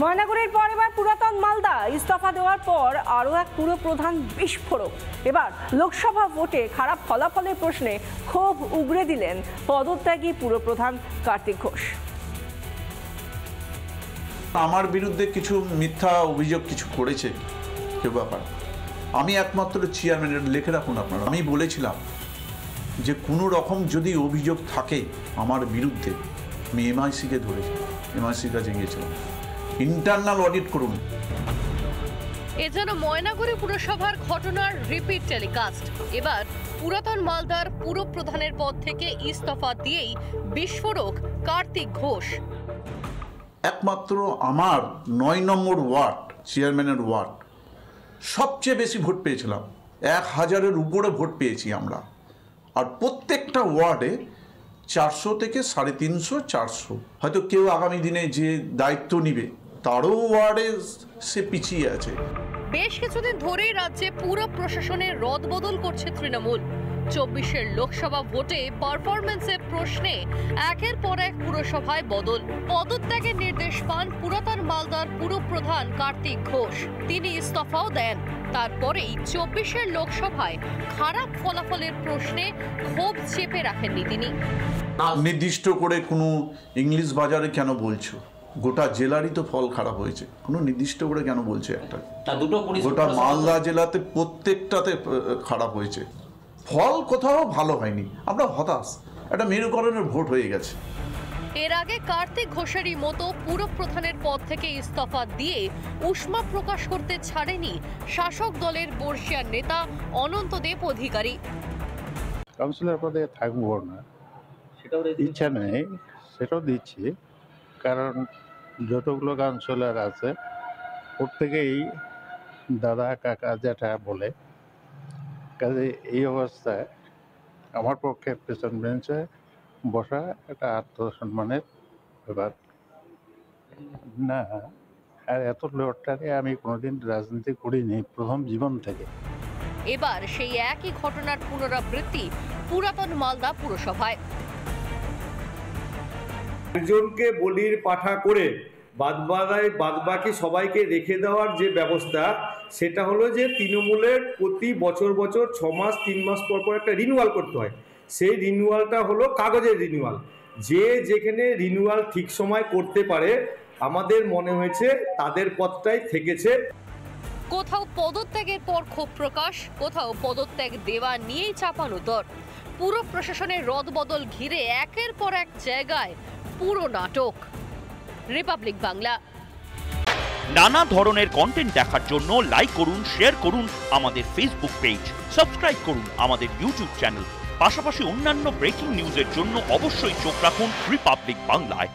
ময়নাগুড়ির পর এবার পুরাতন মালদা ইস্তফা দেওয়ার পর আরও এক পুরপ্রধান বিস্ফোরক। এবার লোকসভা ভোটে খারাপ ফলাফলের প্রশ্নে ক্ষোভ উগরে দিলেন পদত্যাগী পুরপ্রধান কার্তিক ঘোষ। আমার বিরুদ্ধে কিছু মিথ্যা অভিযোগ কিছু করেছে কেউ ব্যাপার, আমি একমাত্র চেয়ারম্যানের লিখে রাখুন আপনারা। আমি বলেছিলাম যে কোনো রকম যদি অভিযোগ থাকে আমার বিরুদ্ধে আমি এমআইসিকে ধরেছি, এমআইসির কাছে গিয়েছিলাম, ইন্টারনাল অডিট করুন। এ যেন ময়নাগুড়ি পুরসভার ঘটনার রিপিট টেলিকাস্ট। এবার পুরাতন মালদার পুরপ্রধানের পদ থেকে ইস্তফা দিয়েই বিস্ফোরক কার্তিক ঘোষ। একমাত্র আমার ৯ নম্বর ওয়ার্ড, চেয়ারম্যানের ওয়ার্ড, সবচেয়ে বেশি ভোট পেয়েছিলাম, ১,০০০-এর উপরে ভোট পেয়েছি আমরা। আর প্রত্যেকটা ওয়ার্ডে ৪০০ থেকে ৩৫০, ৪০০। হয়তো কেউ আগামী দিনে যে দায়িত্ব নিবে তারও ওয়ার্ডে সে পিছিয়ে আছে। বেশ কিছুদিন ধরেই রাজ্যে পুরো প্রশাসনের রদবদল করছে তৃণমূল। ২৪-এর লোকসভা ভোটে পারফরমেন্সের প্রশ্নে একের পর এক পুরসভায় বদল। পদত্যাগের নির্দেশ পান পুরাতন মালদার পুরপ্রধান কার্তিক ঘোষ। তিনি ইস্তফাও দেন। তারপরেই ২৪-এর লোকসভায় খারাপ ফলাফলের প্রশ্নে ক্ষোভ চেপে রাখেননি তিনি। নির্দিষ্ট করে কোনো ইংলিশ বাজারে কেন বলছো? গোটা জেলারই তো ফল খারাপ হয়েছে, কোনো নির্দিষ্ট করে কেন বলছে একটা? গোটা মালদা জেলাতে প্রত্যেকটাতে খারাপ হয়েছে, ফল কোথাও ভালো হয়নি। আমরা হতাশ, একটা মেরুকরণের ভোট হয়ে গেছে। এর আগে কার্তিক ঘোষেরই মতো পুরপ্রধানের পদ থেকে ইস্তফা দিয়ে উষ্মা প্রকাশ করতে ছাড়েনি শাসক দলের বর্ষিয়ান নেতা অনন্তদেব অধিকারী। কাউন্সিলর পদে থাকবো না, ইচ্ছা নেই, সেটাও দিচ্ছি। কারণ যতগুলো কাউন্সিলর আছে প্রত্যেকেই দাদা, কাকা, জ্যাঠা বলে। কাজে এই অবস্থায় আমার পক্ষে পেছন বেঞ্চে বসা একটা আত্মসম্মানের ব্যাপার না। আর এত লড়টারে আমি কোনোদিন রাজনীতি করিনি প্রথম জীবন থেকে। এবার সেই একই ঘটনার পুনরাবৃত্তি পুরাতন মালদা পুরসভায়। একজনকে বলির পাঠা করে বাদবাকি সবাইকে রেখে দেওয়ার যে ব্যবস্থা, সেটা হলো যে তৃণমূলের প্রতি বছর ৬ মাস ৩ মাস পর একটা রিনিউয়াল করতে হয়। সেই রিনিউয়ালটা হলো কাগজের রিনিউয়াল। যে যেখানে রিনিউয়াল ঠিক সময় করতে পারে, আমাদের মনে হয়েছে তাদের পদটাই থেকেছে। কোথাও পদত্যাগের পর ক্ষোভ প্রকাশ, কোথাও পদত্যাগ দেওয়া নিয়েই চাপানোতর। পুরো প্রশাসনের রদবদল ঘিরে একের পর এক জায়গায় পুরো নাটক। রিপাবলিক বাংলা। নানা ধরনের কন্টেন্ট দেখার জন্য লাইক করুন, শেয়ার করুন আমাদের ফেসবুক পেজ, সাবস্ক্রাইব করুন আমাদের ইউটিউব চ্যানেল। পাশাপাশি অন্যান্য ব্রেকিং নিউজের জন্য অবশ্যই চোখ রাখুন রিপাবলিক বাংলায়।